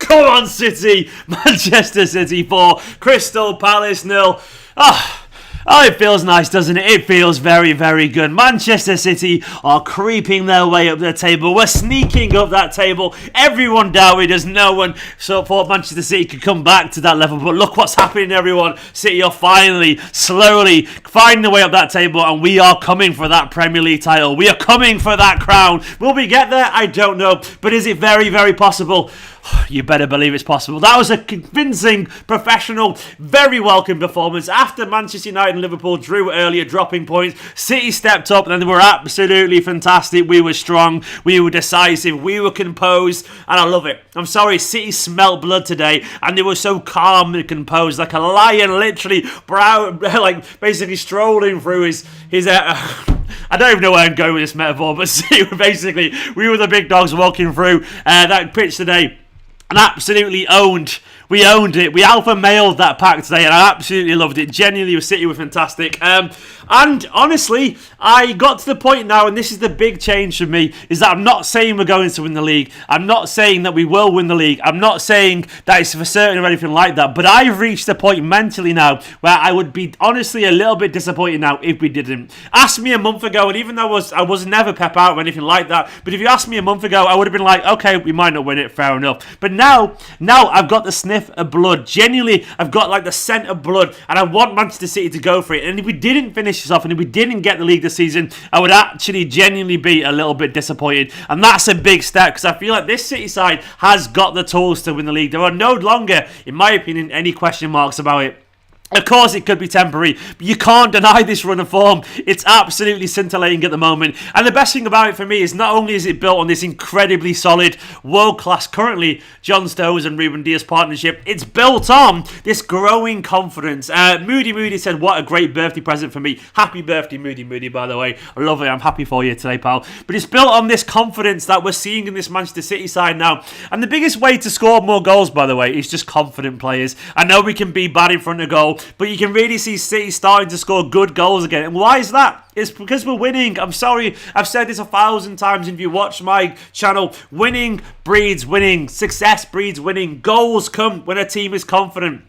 Come on, City! Manchester City 4, Crystal Palace 0. Oh, it feels nice, doesn't it? It feels very, very good. Manchester City are creeping their way up the table. We're sneaking up that table. Everyone doubted us. No one thought Manchester City could come back to that level. But look what's happening, everyone. City are finally, slowly finding their way up that table. And we are coming for that Premier League title. We are coming for that crown. Will we get there? I don't know. But is it very, very possible? You better believe it's possible. That was a convincing, professional, very welcome performance. After Manchester United and Liverpool drew earlier, dropping points, City stepped up and they were absolutely fantastic. We were strong, we were decisive, we were composed, and I love it. I'm sorry, City smelt blood today, and they were so calm and composed, like a lion, literally, basically strolling through his I don't even know where I'm going with this metaphor, but basically, we were the big dogs walking through that pitch today. And absolutely owned. We owned it. We alpha mailed that pack today, and I absolutely loved it. Genuinely, City were fantastic. And honestly, I got to the point now, and this is the big change for me, is that I'm not saying we're going to win the league. I'm not saying that we will win the league. I'm not saying that it's for certain or anything like that. But I've reached a point mentally now where I would be honestly a little bit disappointed now if we didn't. Ask me a month ago, and even though I was never pep out or anything like that, but if you asked me a month ago, I would have been like, okay, we might not win it, fair enough. But now I've got the sniff of blood. Genuinely, I've got like the scent of blood, and I want Manchester City to go for it. And if we didn't finish this off, and if we didn't get the league this season, I would actually genuinely be a little bit disappointed. And that's a big step, because I feel like this City side has got the tools to win the league. There are no longer, in my opinion, any question marks about it. Of course it could be temporary, but you can't deny this run of form. It's absolutely scintillating at the moment. And the best thing about it for me is not only is it built on this incredibly solid, world-class, currently, John Stones and Ruben Dias partnership, it's built on this growing confidence. Moody said, what a great birthday present for me. Happy birthday, Moody, by the way. I love it. I'm happy for you today, pal. But it's built on this confidence that we're seeing in this Manchester City side now. And the biggest way to score more goals, by the way, is just confident players. I know we can be bad in front of goal, but you can really see City starting to score good goals again. And why is that? It's because we're winning. I'm sorry, I've said this 1,000 times. If you watch my channel, winning breeds winning. Success breeds winning. Goals come when a team is confident.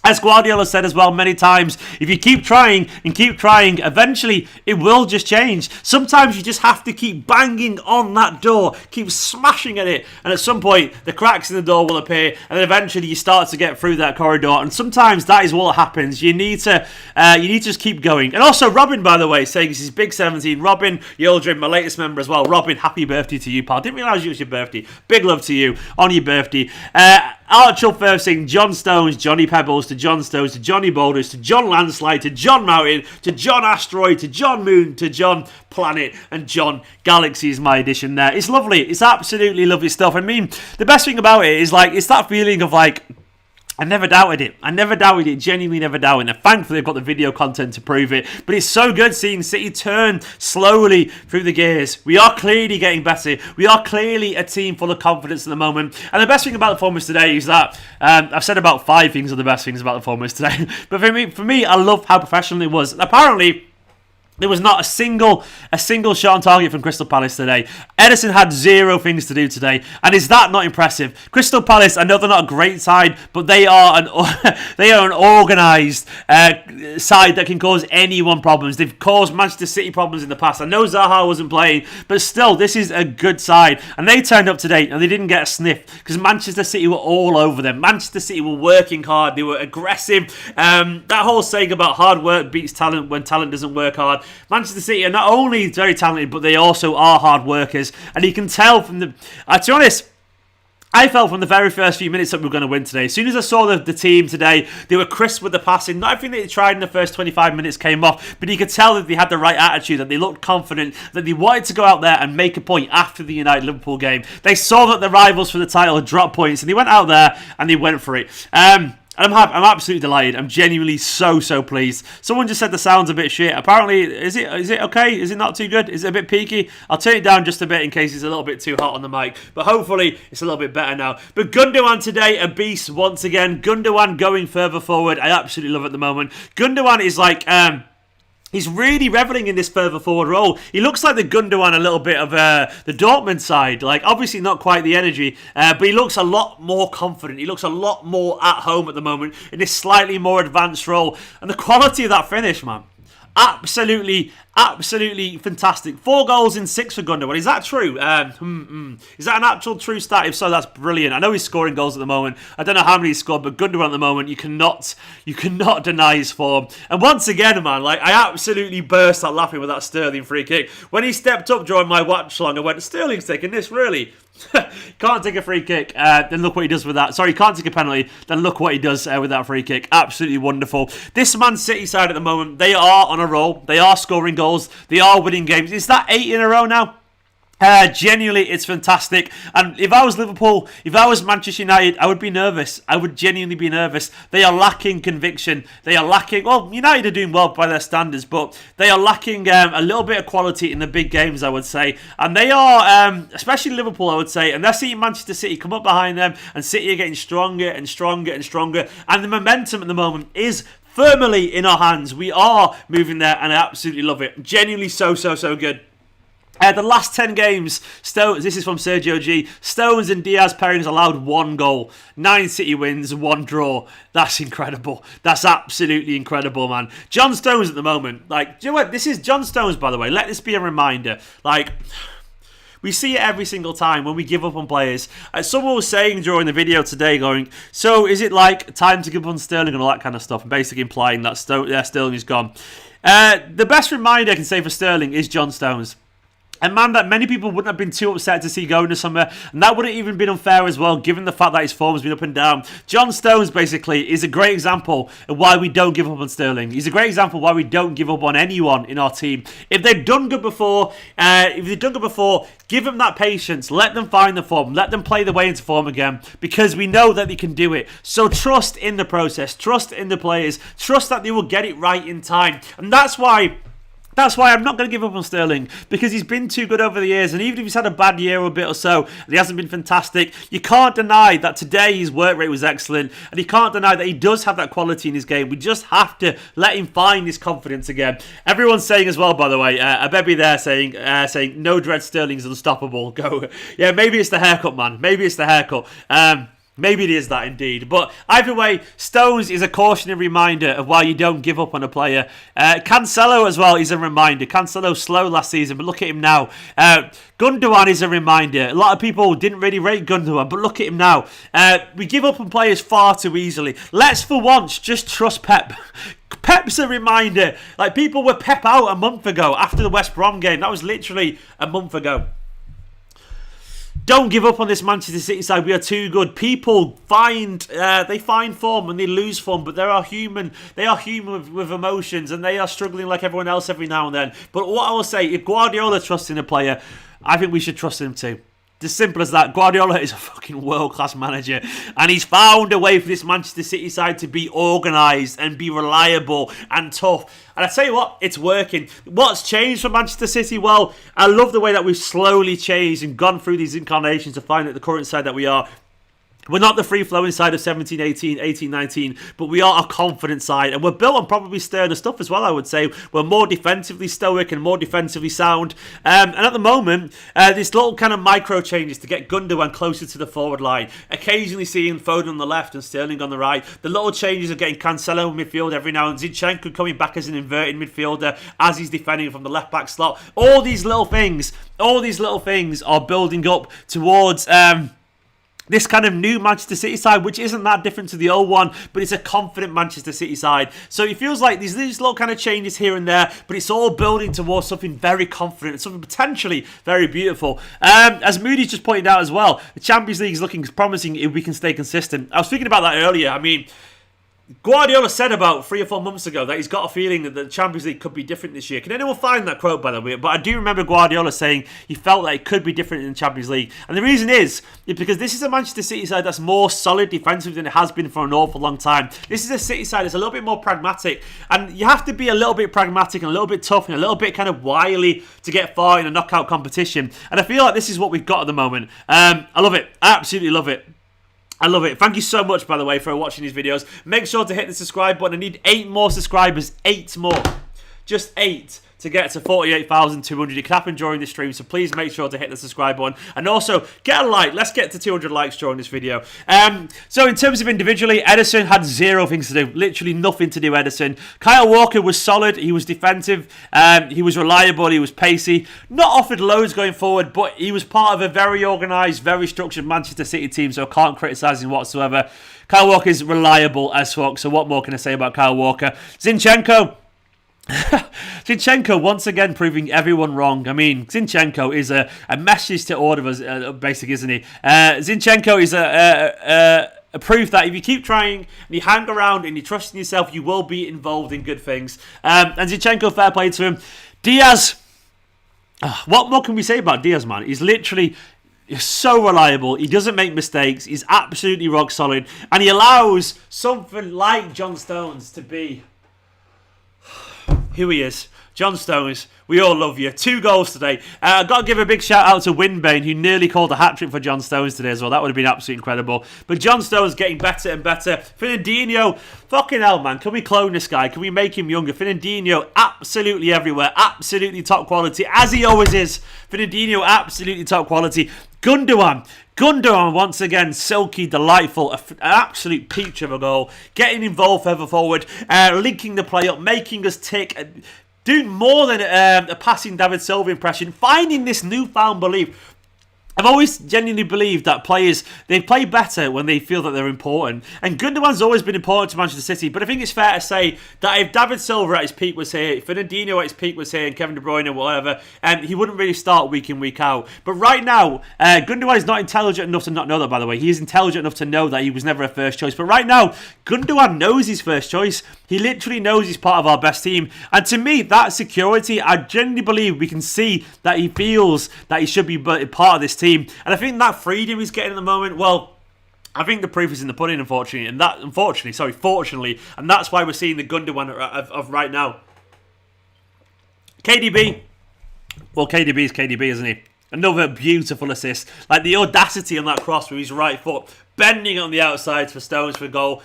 As Guardiola said as well many times, if you keep trying and keep trying, eventually it will just change. Sometimes you just have to keep banging on that door, keep smashing at it, and at some point the cracks in the door will appear, and then eventually you start to get through that corridor. And sometimes that is what happens. You need to just keep going. And also Robin, by the way, saying this is Big 17. Robin Yildrim, my latest member as well. Robin, happy birthday to you, pal. Didn't realise it was your birthday. Big love to you on your birthday. Archel first saying John Stones, Johnny Pebbles, to John Stones, to Johnny Boulders, to John Landslide, to John Mountain, to John Asteroid, to John Moon, to John Planet, and John Galaxy is my addition there. It's lovely. It's absolutely lovely stuff. I mean, the best thing about it is like, it's that feeling of like, I never doubted it. Genuinely never doubted it. Thankfully, I've got the video content to prove it. But it's so good seeing City turn slowly through the gears. We are clearly getting better. We are clearly a team full of confidence at the moment. And the best thing about the performance today is that I've said about 5 things are the best things about the performance today. But for me, I love how professional it was. Apparently, there was not a single shot on target from Crystal Palace today. Ederson had 0 things to do today, and is that not impressive? Crystal Palace, I know they're not a great side, but they are an organised side that can cause anyone problems. They've caused Manchester City problems in the past. I know Zaha wasn't playing, but still, this is a good side, and they turned up today and they didn't get a sniff because Manchester City were all over them. Manchester City were working hard. They were aggressive. That whole saying about hard work beats talent when talent doesn't work hard. Manchester City are not only very talented, but they also are hard workers. And you can tell from to be honest, I felt from the very first few minutes that we were going to win today. As soon as I saw the team today, they were crisp with the passing. Not everything that they tried in the first 25 minutes came off, but you could tell that they had the right attitude, that they looked confident, that they wanted to go out there and make a point after the United-Liverpool game. They saw that the rivals for the title had dropped points, and they went out there and they went for it. I'm absolutely delighted. I'm genuinely so pleased. Someone just said the sound's a bit shit. Apparently, is it okay? Is it not too good? Is it a bit peaky? I'll turn it down just a bit in case it's a little bit too hot on the mic. But hopefully, it's a little bit better now. But Gundogan today, a beast once again. Gundogan going further forward. I absolutely love it at the moment. Gundogan is like... He's really reveling in this further forward role. He looks like the Gundogan a little bit of the Dortmund side. Like, obviously not quite the energy, but he looks a lot more confident. He looks a lot more at home at the moment in this slightly more advanced role. And the quality of that finish, man. Absolutely fantastic. 4 goals in 6 for Gundogan. Is that true? Is that an actual true stat? If so, that's brilliant. I know he's scoring goals at the moment. I don't know how many he's scored, but Gundogan at the moment, you cannot deny his form. And once again, man, like, I absolutely burst out laughing with that Sterling free kick. When he stepped up during my watch long, I went, Sterling's taking this, really? Can't take a free kick, then look what he does with that. Sorry, can't take a penalty, then look what he does with that free kick. Absolutely wonderful. This Man City side at the moment, they are on a roll. They are scoring goals. They are winning games. Is that 8 in a row now? Genuinely, it's fantastic. And if I was Liverpool, if I was Manchester United, I would be nervous. I would genuinely be nervous. They are lacking conviction. They are lacking, well, United are doing well by their standards, but they are lacking a little bit of quality in the big games, I would say. And they are, especially Liverpool, I would say, and they're seeing Manchester City come up behind them, and City are getting stronger and stronger and stronger. And the momentum at the moment is firmly in our hands. We are moving there, and I absolutely love it. Genuinely so good. The last 10 games, Stones, this is from Sergio G, Stones and Diaz pairings allowed 1 goal, 9 City wins, 1 draw. That's incredible. That's absolutely incredible, man. John Stones at the moment, like, do you know what? This is John Stones, by the way. Let this be a reminder. Like, we see it every single time when we give up on players. Someone was saying during the video today, going, so is it like time to give up on Sterling and all that kind of stuff, basically implying that Sterling is gone. The best reminder I can say for Sterling is John Stones. A man that many people wouldn't have been too upset to see go into summer, and that wouldn't even been unfair as well, given the fact that his form has been up and down. John Stones, basically, is a great example of why we don't give up on Sterling. He's a great example of why we don't give up on anyone in our team. If they've done good before, give them that patience. Let them find the form. Let them play the way into form again, because we know that they can do it. So trust in the process. Trust in the players. Trust that they will get it right in time. And that's why I'm not going to give up on Sterling, because he's been too good over the years, and even if he's had a bad year or a bit or so, and he hasn't been fantastic, you can't deny that today his work rate was excellent, and you can't deny that he does have that quality in his game. We just have to let him find his confidence again. Everyone's saying as well, by the way, a baby there saying no dread, Sterling's unstoppable. Go, yeah, maybe it's the haircut, man. Maybe it's the haircut. Maybe it is that indeed. But either way, Stones is a cautionary reminder of why you don't give up on a player. Cancelo as well is a reminder. Cancelo slow last season, but look at him now. Gundogan is a reminder. A lot of people didn't really rate Gundogan, but look at him now. We give up on players far too easily. Let's for once just trust Pep. Pep's a reminder. Like, people were Pep out a month ago after the West Brom game. That was literally a month ago. Don't give up on this Manchester City side. We are too good. People find form and they lose form, but they are human. They are human with emotions, and they are struggling like everyone else every now and then. But what I will say, if Guardiola trusts in a player, I think we should trust him too. As simple as that. Guardiola is a fucking world-class manager, and he's found a way for this Manchester City side to be organised and be reliable and tough. And I tell you what, it's working. What's changed for Manchester City? Well, I love the way that we've slowly changed and gone through these incarnations to find the current side that we are. We're not the free-flowing side of 17, 18, 18, 19, but we are a confident side, and we're built on probably sterner stuff as well, I would say. We're more defensively stoic and more defensively sound. And at the moment, this little kind of micro changes to get Gundogan closer to the forward line, occasionally seeing Foden on the left and Sterling on the right. The little changes of getting Cancelo in midfield every now and Zinchenko coming back as an inverted midfielder as he's defending from the left-back slot. All these little things are building up towards this kind of new Manchester City side, which isn't that different to the old one, but it's a confident Manchester City side. So it feels like these little kind of changes here and there, but it's all building towards something very confident, something potentially very beautiful. As Moody's just pointed out as well, the Champions League is looking promising if we can stay consistent. I was thinking about that earlier. I mean, Guardiola said about 3 or 4 months ago that he's got a feeling that the Champions League could be different this year. Can anyone find that quote, by the way? But I do remember Guardiola saying he felt that it could be different in the Champions League. And the reason is because this is a Manchester City side that's more solid defensively than it has been for an awful long time. This is a City side that's a little bit more pragmatic. And you have to be a little bit pragmatic and a little bit tough and a little bit kind of wily to get far in a knockout competition. And I feel like this is what we've got at the moment. I love it. I absolutely love it. I love it. Thank you so much, by the way, for watching these videos. Make sure to hit the subscribe button. I need 8 more subscribers. 8 more. Just 8 to get to 48,200. It can happen during the stream, so please make sure to hit the subscribe button. And also, get a like. Let's get to 200 likes during this video. So in terms of individually, Ederson had 0 things to do. Literally nothing to do, Ederson. Kyle Walker was solid. He was defensive. He was reliable. He was pacey. Not offered loads going forward, but he was part of a very organised, very structured Manchester City team, so I can't criticise him whatsoever. Kyle Walker is reliable as fuck, so what more can I say about Kyle Walker? Zinchenko, once again proving everyone wrong. I mean, Zinchenko is a message to all of us, basically, isn't he? Zinchenko is a proof that if you keep trying and you hang around and you trust in yourself, you will be involved in good things. And Zinchenko, fair play to him. Diaz, what more can we say about Diaz, man? He's literally so reliable. He doesn't make mistakes. He's absolutely rock solid. And he allows something like John Stones to be who he is. John Stones, we all love you. 2 goals today. I've got to give a big shout out to Winbane, who nearly called a hat-trick for John Stones today as well. That would have been absolutely incredible. But John Stones getting better and better. Fernandinho, fucking hell, man. Can we clone this guy? Can we make him younger? Fernandinho, absolutely everywhere. Absolutely top quality, as he always is. Fernandinho, absolutely top quality. Gundogan, once again, silky, delightful, an absolute peach of a goal. Getting involved further forward, linking the play up, making us tick, doing more than a passing David Silva impression, finding this newfound belief. I've always genuinely believed that players, they play better when they feel that they're important. And Gundogan's always been important to Manchester City, but I think it's fair to say that if David Silva at his peak was here, if Fernandinho at his peak was here, and Kevin De Bruyne or whatever, he wouldn't really start week in, week out. But right now, Gundogan is not intelligent enough to not know that, by the way. He is intelligent enough to know that he was never a first choice. But right now, Gundogan knows he's first choice. He literally knows he's part of our best team. And to me, that security, I genuinely believe we can see that he feels that he should be part of this team. And I think that freedom he's getting at the moment, well, I think the proof is in the pudding, unfortunately. Fortunately. And that's why we're seeing the Gundogan of right now. KDB. Well, KDB is KDB, isn't he? Another beautiful assist. Like the audacity on that cross with his right foot, bending on the outside for Stones for goal.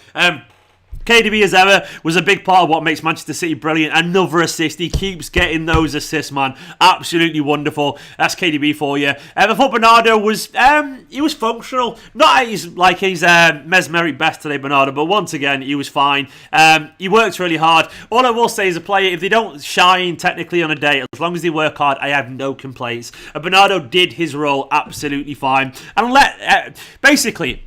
KDB, as ever, was a big part of what makes Manchester City brilliant. Another assist. He keeps getting those assists, man. Absolutely wonderful. That's KDB for you. I thought Bernardo was, he was functional. Not at his mesmeric best today, Bernardo, but once again, he was fine. He works really hard. All I will say as a player, if they don't shine technically on a day, as long as they work hard, I have no complaints. Bernardo did his role absolutely fine. And basically,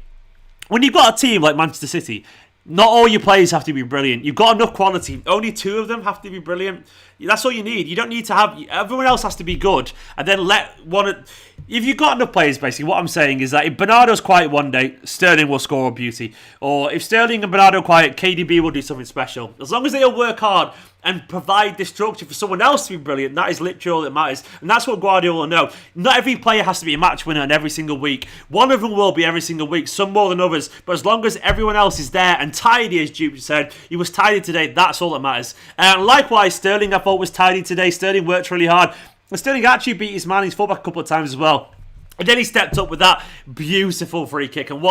when you've got a team like Manchester City, not all your players have to be brilliant. You've got enough quality. Only 2 of them have to be brilliant. That's all you need. You don't need to have... Everyone else has to be good. And then let one... If you've got enough players, basically, what I'm saying is that if Bernardo's quiet one day, Sterling will score a beauty. Or if Sterling and Bernardo are quiet, KDB will do something special. As long as they all work hard and provide the structure for someone else to be brilliant, that is literally all that matters. And that's what Guardiola will know. Not every player has to be a match winner in every single week. One of them will be every single week, some more than others. But as long as everyone else is there and tidy, as Duke said, he was tidy today, that's all that matters. Likewise, Sterling, I thought, was tidy today. Sterling worked really hard. And Sterling actually beat his man. He's fought back a couple of times as well. And then he stepped up with that beautiful free kick. And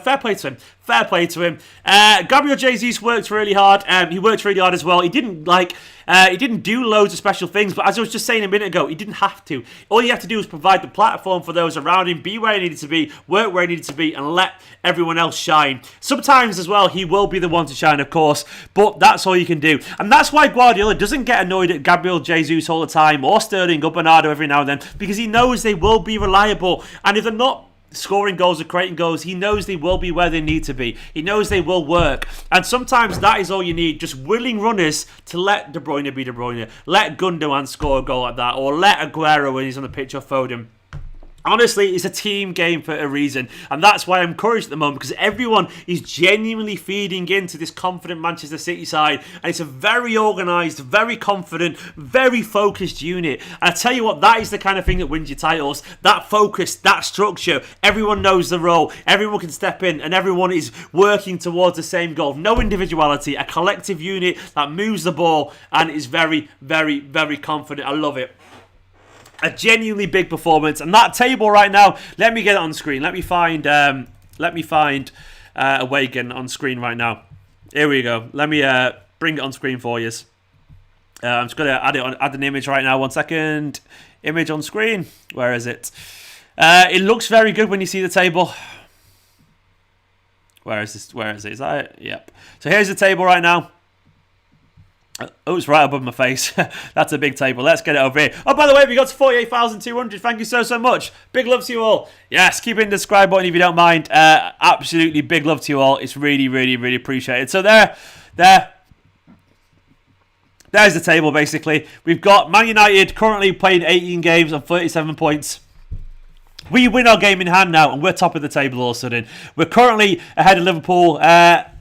fair play to him. Fair play to him. Gabriel Jesus worked really hard. He worked really hard as well. He didn't do loads of special things, but as I was just saying a minute ago, he didn't have to. All he had to do was provide the platform for those around him, be where he needed to be, work where he needed to be, and let everyone else shine. Sometimes as well, he will be the one to shine, of course, but that's all you can do. And that's why Guardiola doesn't get annoyed at Gabriel Jesus all the time, or Sterling or Bernardo every now and then, because he knows they will be reliable. And if they're not scoring goals or creating goals, he knows they will be where they need to be. He knows they will work. And sometimes that is all you need. Just willing runners to let De Bruyne be De Bruyne. Let Gundogan score a goal like that. Or let Aguero when he's on the pitch or Foden. Honestly, it's a team game for a reason. And that's why I'm encouraged at the moment, because everyone is genuinely feeding into this confident Manchester City side. And it's a very organised, very confident, very focused unit. And I tell you what, that is the kind of thing that wins you titles. That focus, that structure. Everyone knows the role. Everyone can step in. And everyone is working towards the same goal. No individuality. A collective unit that moves the ball and is very, very, very confident. I love it. A genuinely big performance, and that table right now. Let me get it on screen. Let me find a Wagon on screen right now. Here we go. Let me bring it on screen for you. I'm just going to add an image right now. 1 second. Image on screen. Where is it? It looks very good when you see the table. Where is this? Where is it? Is that it? Yep. So here's the table right now. Oh, it's right above my face. That's a big table. Let's get it over here. Oh, by the way, we got to 48,200. Thank you so much. Big love to you all. Yes, keep hitting the subscribe button if you don't mind. Absolutely big love to you all. It's really, really, really appreciated. So there's the table, basically. We've got Man United currently playing 18 games on 37 points. We win our game in hand now, and we're top of the table all of a sudden. We're currently ahead of Liverpool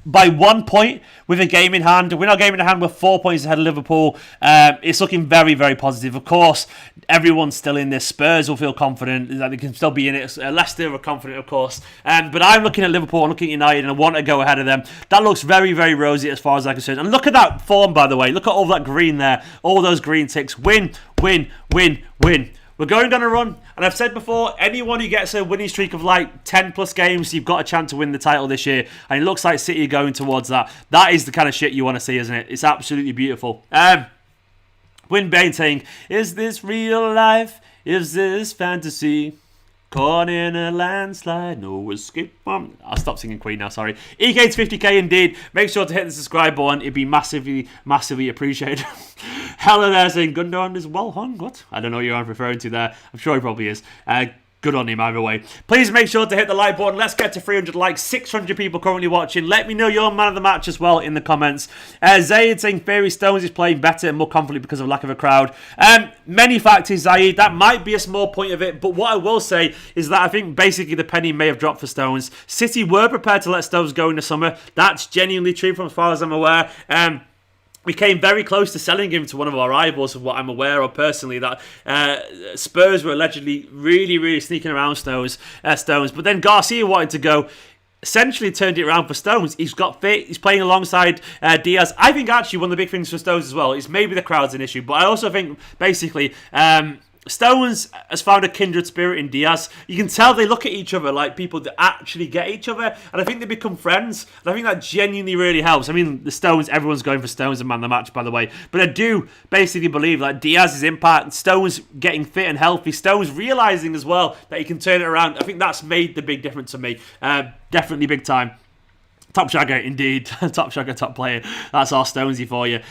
by 1 point with a game in hand. Win our game in hand, we're 4 points ahead of Liverpool. It's looking very, very positive. Of course, everyone's still in this. Spurs will feel confident that they can still be in it. Leicester are confident, of course. But I'm looking at Liverpool, I'm looking at United, and I want to go ahead of them. That looks very, very rosy as far as I'm concerned. And look at that form, by the way. Look at all that green there. All those green ticks. Win, win, win, win. We're going on a run, and I've said before, anyone who gets a winning streak of like 10 plus games, you've got a chance to win the title this year, and it looks like City are going towards that. That is the kind of shit you want to see, isn't it? It's absolutely beautiful. Win Bain saying, is this real life? Is this fantasy? Caught in a landslide, no escape from... I'll stop singing Queen now, sorry. EK to 50k indeed. Make sure to hit the subscribe button. It'd be massively, massively appreciated. Hella there saying Gundogan is well hung. What? I don't know what you're referring to there. I'm sure he probably is. Good on him either way. Please make sure to hit the like button. Let's get to 300 likes. 600 people currently watching. Let me know your man of the match as well in the comments. Zaid saying Fairy Stones is playing better and more confidently because of lack of a crowd. Many factors, Zaid. That might be a small point of it. But what I will say is that I think basically the penny may have dropped for Stones. City were prepared to let Stones go in the summer. That's genuinely true from as far as I'm aware. We came very close to selling him to one of our rivals, of what I'm aware of personally, that Spurs were allegedly really, really sneaking around Stones. But then Garcia wanted to go, essentially turned it around for Stones. He's got fit, he's playing alongside Diaz. I think actually one of the big things for Stones as well is maybe the crowd's an issue, but I also think basically... Stones has found a kindred spirit in Diaz. You can tell they look at each other like people that actually get each other, and I think they become friends, and I think that genuinely really helps. I mean, the Stones, everyone's going for Stones and man the match, by the way, but I do basically believe like Diaz's impact, Stones getting fit and healthy, Stones realising as well that he can turn it around. I think that's made the big difference to me. Definitely big time. Top shagger, indeed. Top shagger, top player. That's our Stonesy for you.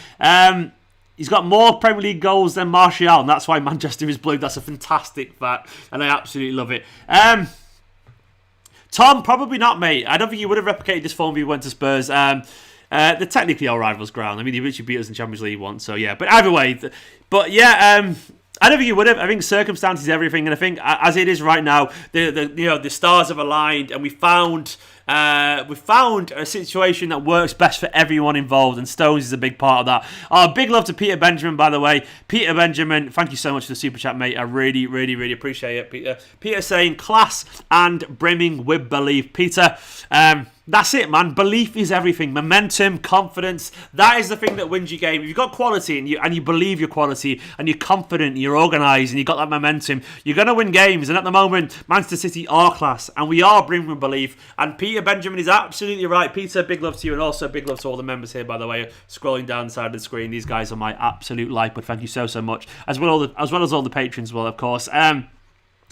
He's got more Premier League goals than Martial, and that's why Manchester is blue. That's a fantastic fact, and I absolutely love it. Tom, probably not, mate. I don't think he would have replicated this form if he went to Spurs. They're technically our rivals' ground. I mean, he literally beat us in Champions League once, so yeah. But either way, I don't think he would have. I think circumstances, everything, and I think as it is right now, the stars have aligned, and we found a situation that works best for everyone involved, and Stones is a big part of that. Big love to Peter Benjamin, by the way. Peter Benjamin, thank you so much for the super chat, mate. I really, really, really appreciate it, Peter. Peter saying class and brimming with belief. Peter, that's it, man. Belief is everything. Momentum, confidence. That is the thing that wins your game. If you've got quality and you believe your quality and you're confident and you're organised and you've got that momentum, you're going to win games. And at the moment, Manchester City are class and we are brimming with belief. And Peter Benjamin is absolutely right. Peter, big love to you, and also big love to all the members here, by the way. Scrolling down the side of the screen, these guys are my absolute life. But thank you so much, as well as all the patrons, as well, of course.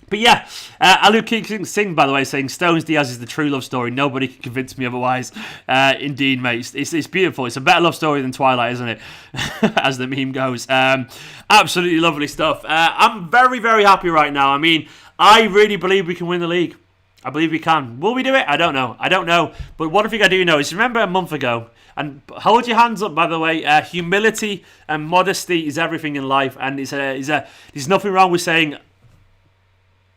But yeah, Alu King Singh, by the way, saying Stones Diaz is the true love story. Nobody can convince me otherwise. Indeed, mate. It's beautiful. It's a better love story than Twilight, isn't it? As the meme goes. Absolutely lovely stuff. I'm very, very happy right now. I mean, I really believe we can win the league. I believe we can. Will we do it? I don't know. But one thing I do know is, remember a month ago, and hold your hands up, by the way, humility and modesty is everything in life. And there's nothing wrong with saying,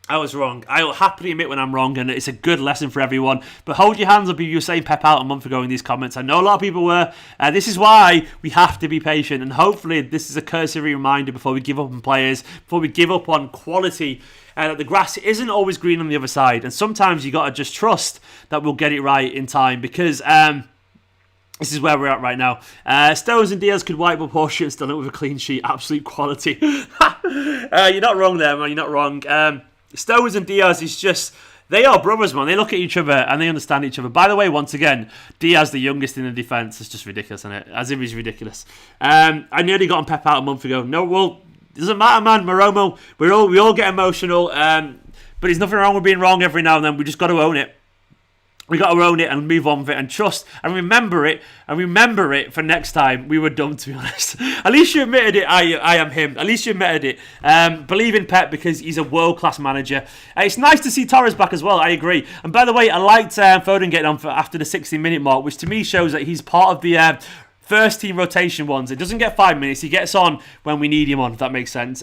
I was wrong. I will happily admit when I'm wrong, and it's a good lesson for everyone. But hold your hands up if you were saying Pep out a month ago in these comments. I know a lot of people were. This is why we have to be patient, and hopefully this is a cursory reminder before we give up on players, before we give up on quality, that the grass isn't always green on the other side. And sometimes you got to just trust that we'll get it right in time, because this is where we're at right now. Stones and Diaz could wipe up Horseshoe and still it with a clean sheet. Absolute quality. You're not wrong there, man. You're not wrong. Stones and Diaz is just... They are brothers, man. They look at each other and they understand each other. By the way, once again, Diaz, the youngest in the defence. It's just ridiculous, isn't it? As if he's ridiculous. I nearly got him Pep out a month ago. No, well, doesn't matter, man. Maromo, we all get emotional. But there's nothing wrong with being wrong every now and then. We just got to own it. We got to own it and move on with it and trust and remember it for next time we were dumb, to be honest. At least you admitted it. I am him. At least you admitted it. Believe in Pep because he's a world-class manager. It's nice to see Torres back as well. I agree. And by the way, I liked Foden getting on after the 60-minute mark, which to me shows that he's part of the first team rotation ones. It doesn't get 5 minutes. He gets on when we need him on, if that makes sense.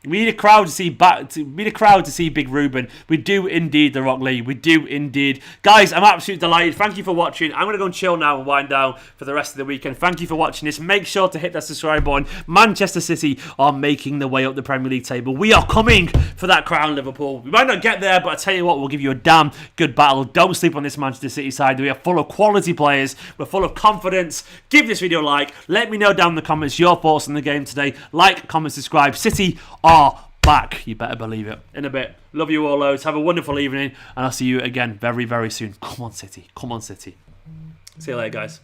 We need a crowd to see Big Ruben. We do indeed, The Rock Lee. We do indeed. Guys, I'm absolutely delighted. Thank you for watching. I'm going to go and chill now and wind down for the rest of the weekend. Thank you for watching this. Make sure to hit that subscribe button. Manchester City are making their way up the Premier League table. We are coming for that crown, Liverpool. We might not get there, but I tell you what, we'll give you a damn good battle. Don't sleep on this Manchester City side. We are full of quality players. We're full of confidence. Give this video a like. Let me know down in the comments your thoughts on the game today. Like, comment, subscribe. City are back. You better believe it. In a bit. Love you all loads. Have a wonderful evening. And I'll see you again very, very soon. Come on, City. Come on, City. See you later, guys.